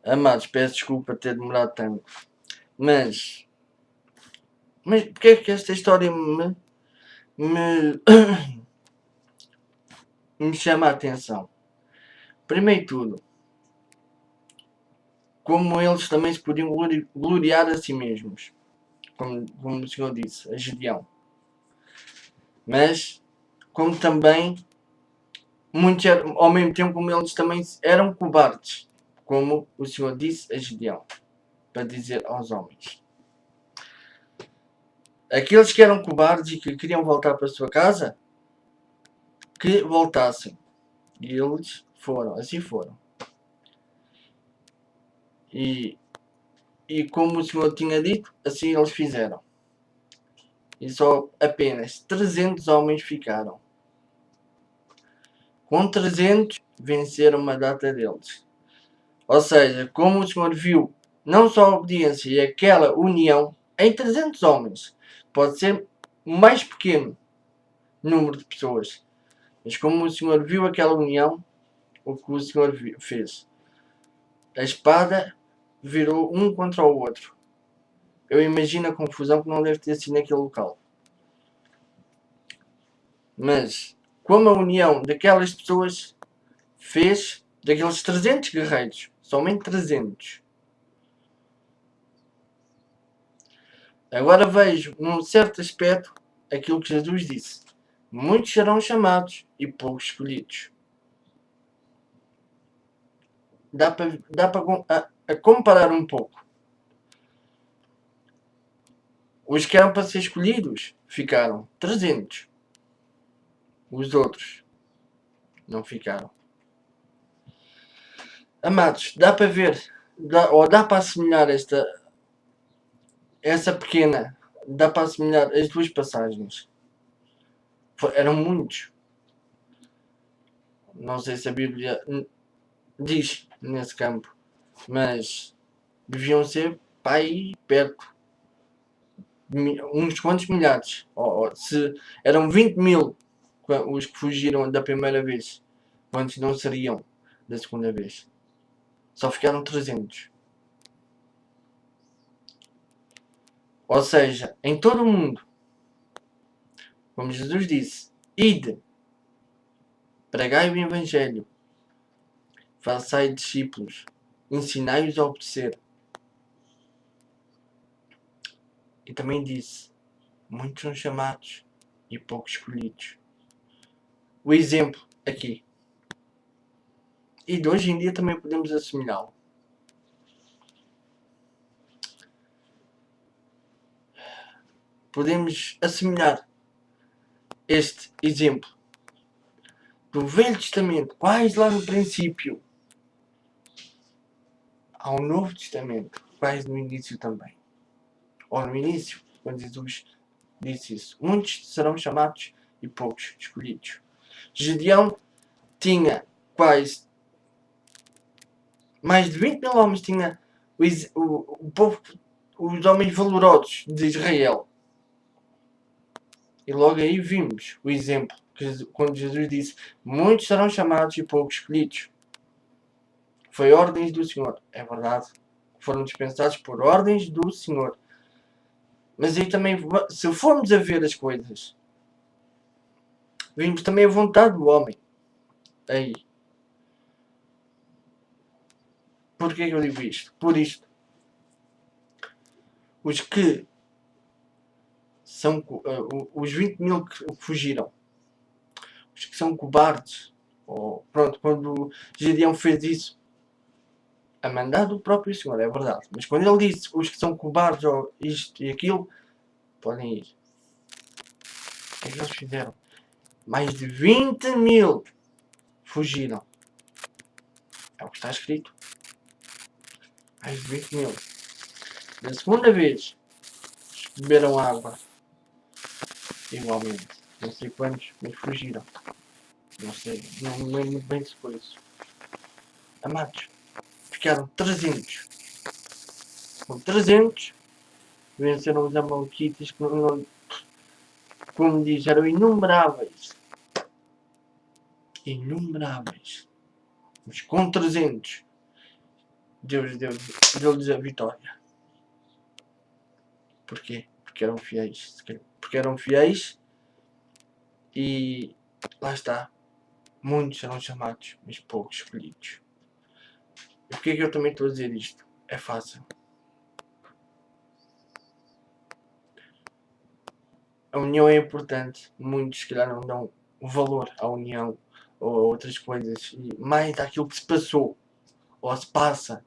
Amados, peço desculpa ter demorado tanto. Mas porque é que esta história me, me chama a atenção? Primeiro de tudo, como eles também se podiam gloriar a si mesmos. Como o Senhor disse, a Gedeão. Mas, como também, muitos, ao mesmo tempo, como eles também eram cobardes. Como o Senhor disse a Gedeão. Para dizer aos homens. Aqueles que eram cobardes e que queriam voltar para a sua casa, que voltassem. E eles foram, assim foram. E como o Senhor tinha dito, assim eles fizeram. E só apenas 300 homens ficaram. Com 300 venceram uma data deles. Ou seja, como o Senhor viu não só a obediência e aquela união em 300 homens, pode ser mais pequeno número de pessoas, mas como o Senhor viu aquela união, o que o Senhor fez? A espada virou um contra o outro. Eu imagino a confusão que não deve ter sido naquele local. Mas, como a união daquelas pessoas fez, daqueles 300 guerreiros, somente 300. Agora vejo, num certo aspecto, aquilo que Jesus disse. Muitos serão chamados e poucos escolhidos. Dá para comparar um pouco. Os que eram para ser escolhidos ficaram 300. Os outros não ficaram. Amados, dá para ver, dá para assimilar essa pequena, dá para assimilar as duas passagens. Eram muitos. Não sei se a Bíblia diz nesse campo, mas deviam ser para aí perto. Uns quantos milhares. Se eram 20 mil os que fugiram da primeira vez, quantos não seriam da segunda vez? Só ficaram 300. Ou seja, em todo o mundo, como Jesus disse, ide, pregai o Evangelho, façai discípulos, ensinai-os a obedecer. E também disse, muitos são chamados e poucos escolhidos. O exemplo aqui. E de hoje em dia também podemos assimilá-lo. Podemos assimilar este exemplo do Velho Testamento, quase lá no princípio, ao Novo Testamento, quase no início também. Ou no início, quando Jesus disse isso. Muitos serão chamados e poucos escolhidos. Gedeão tinha quase mais de 20 mil homens, tinha o povo, os homens valorosos de Israel. E logo aí vimos o exemplo, quando Jesus disse, muitos serão chamados e poucos escolhidos. Foi ordens do Senhor, é verdade. Foram dispensados por ordens do Senhor. Mas aí também, se formos a ver as coisas, vimos também a vontade do homem. Aí. Porquê que eu digo isto? Por isto. Os que são os 20 mil que fugiram, os que são cobardes, ou pronto, quando Gideão fez isso, a mandar do próprio Senhor, é verdade, mas quando ele disse os que são cobardes, ou isto e aquilo, podem ir. O que é que eles fizeram? Mais de 20 mil fugiram. É o que está escrito. Mais de 20 mil. Na segunda vez, beberam água. Igualmente. Não sei quantos, mas fugiram. Não sei, não me lembro muito bem se foi isso. Amados, ficaram 300. Com 300, venceram os amalequitas, que como diz, eram inumeráveis. Inumeráveis. Mas com 300, Deus deu-lhes a vitória. Porquê? Porque eram fiéis. Porque eram fiéis e lá está. Muitos serão chamados, mas poucos escolhidos. E porquê que eu também estou a dizer isto? É fácil. A união é importante. Muitos, se calhar, não dão valor à união ou a outras coisas. E mais àquilo que se passou. Ou se passa.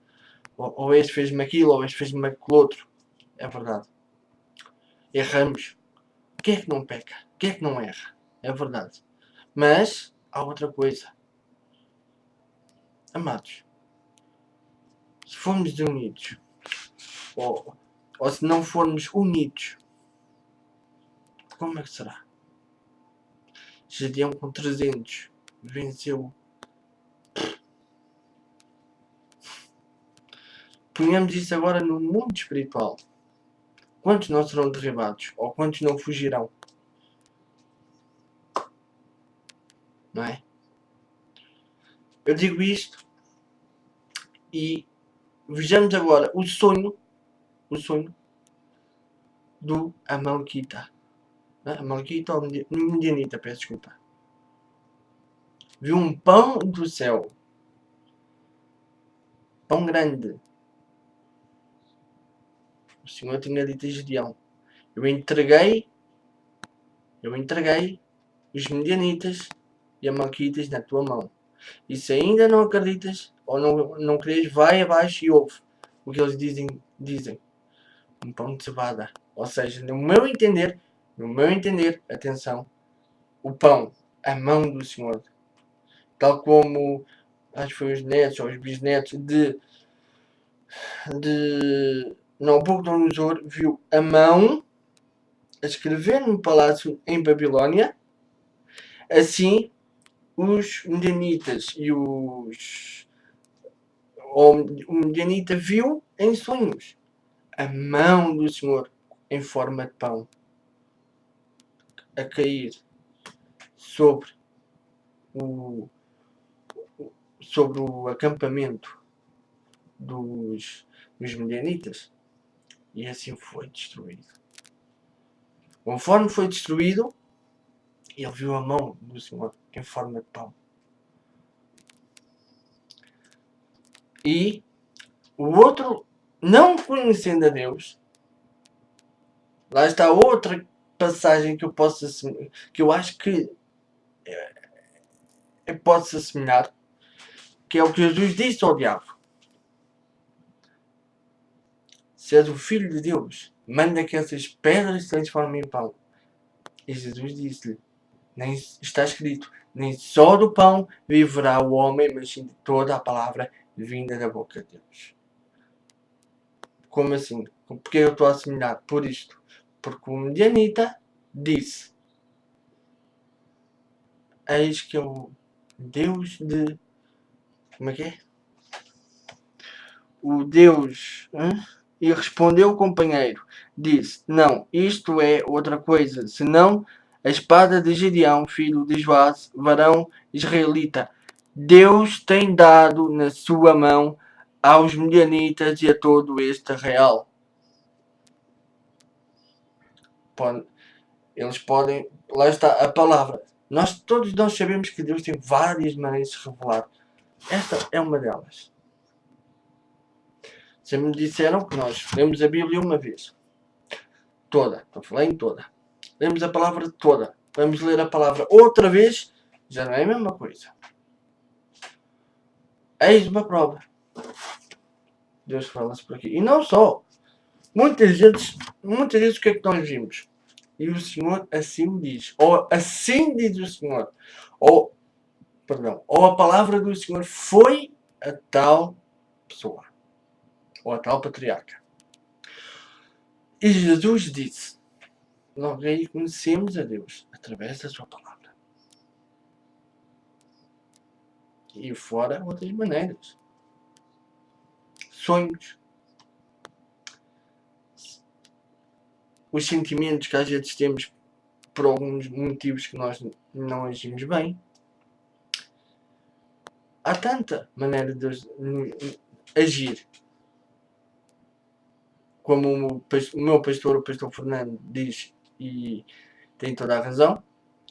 Ou este fez-me aquilo, ou este fez-me aquilo outro. É verdade. Erramos. Quem é que não peca? Quem é que não erra? É verdade. Mas há outra coisa. Amados, se formos unidos, ou se não formos unidos, como é que será? Gedeão com 300 venceu. Ponhamos isso agora no mundo espiritual. Quantos não serão derribados? Ou quantos não fugirão? Não é? Eu digo isto e vejamos agora o sonho do Amalquita. Amalquita ou Midianita, peço desculpa. Viu um pão do céu. Pão grande. O Senhor tinha dito a Gedeão: Eu entreguei os Midianitas e Amalquitas na tua mão. E se ainda não acreditas ou não crês, vai abaixo e ouve o que eles dizem. Um pão de cevada. Ou seja, no meu entender, atenção, o pão, a mão do Senhor. Tal como, acho que foi os netos ou os bisnetos de Nabucodonosor, viu a mão a escrever no palácio em Babilónia. Assim, os medianitas e o medianita viu em sonhos a mão do Senhor em forma de pão a cair sobre o acampamento dos medianitas, e assim foi destruído. Conforme foi destruído, ele viu a mão do Senhor em forma de pão. E o outro, não conhecendo a Deus, lá está outra passagem que eu acho que pode-se assemelhar, que é o que Jesus disse ao diabo: Se és o Filho de Deus, manda que essas pedras se transformem em pão. E Jesus disse-lhe: Nem está escrito, nem só do pão viverá o homem, mas sim de toda a palavra vinda da boca de Deus. Como assim? Porque eu estou a assimilar por isto? Porque o medianita disse: Eis que o Deus de... Como é que é? O Deus... E respondeu o companheiro, disse: Não, isto é outra coisa, senão a espada de Gedeão, filho de Joás, varão israelita. Deus tem dado na sua mão aos medianitas e a todo este arraial. Eles podem... Lá está a palavra. Todos nós sabemos que Deus tem várias maneiras de se revelar. Esta é uma delas. Sempre me disseram que nós lemos a Bíblia uma vez. Toda. Estou falando em toda. Lemos a palavra toda. Vamos ler a palavra outra vez. Já não é a mesma coisa. Eis uma prova. Deus fala-se por aqui. E não só. Muitas vezes o que é que nós vimos? E o Senhor assim diz. Ou assim diz o Senhor. Ou a palavra do Senhor foi a tal pessoa. Ou a tal patriarca. E Jesus disse: Nós aí conhecemos a Deus através da sua palavra. E fora outras maneiras. Sonhos. Os sentimentos que às vezes temos por alguns motivos que nós não agimos bem. Há tanta maneira de Deus agir. Como o meu pastor, o pastor Fernando, diz, e tem toda a razão,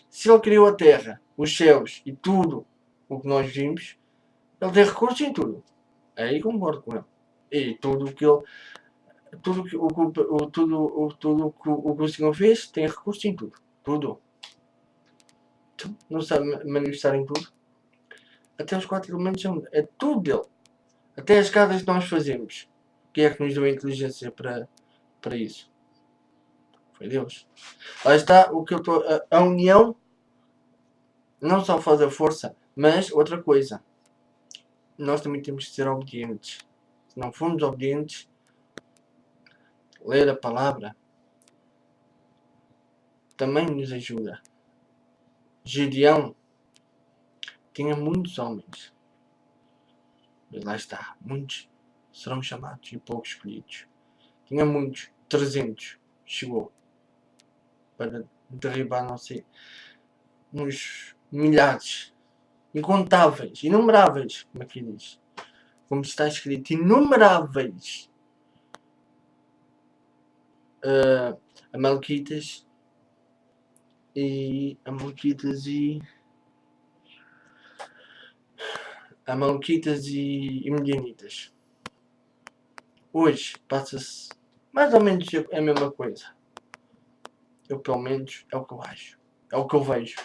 se ele criou a terra, os céus e tudo o que nós vimos, ele tem recursos em tudo. Aí concordo com ele. E tudo o que ele. Tudo que o Senhor fez tem recursos em tudo. Tudo. Então, não sabe manifestar em tudo. Até os 4 elementos é tudo dele. Até as casas que nós fazemos. Quem é que nos deu a inteligência para isso? Foi Deus. Lá está o que eu estou. A união não só faz a força, mas outra coisa. Nós também temos que ser obedientes. Se não formos obedientes, ler a palavra também nos ajuda. Gideão tinha muitos homens. Mas lá está, muitos serão chamados e poucos escolhidos. Tinha muitos, 300, chegou para derribar, não sei, uns milhares, incontáveis, inumeráveis, como aqui diz. Como está escrito, inumeráveis Amalequitas e Midianitas. Hoje passa-se mais ou menos a mesma coisa. Eu, pelo menos, é o que eu acho. É o que eu vejo.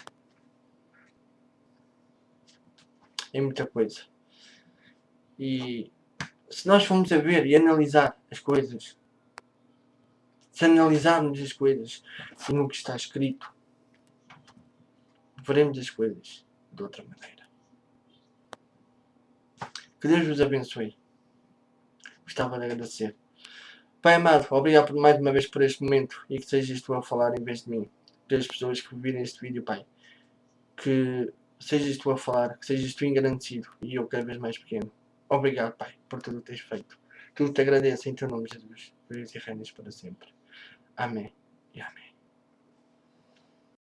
É muita coisa. E se nós formos a ver e analisar as coisas, se analisarmos as coisas no que está escrito, veremos as coisas de outra maneira. Que Deus vos abençoe. Gostava de agradecer. Pai amado, obrigado por mais uma vez por este momento e que sejas tu a falar em vez de mim. Pelas pessoas que virem este vídeo, Pai. Que sejas tu a falar, que sejas tu engrandecido e eu cada vez mais pequeno. Obrigado, Pai, por tudo o que tens feito. Tudo te agradeço em teu nome, Jesus. Por isso e reinas para sempre. Amém e amém.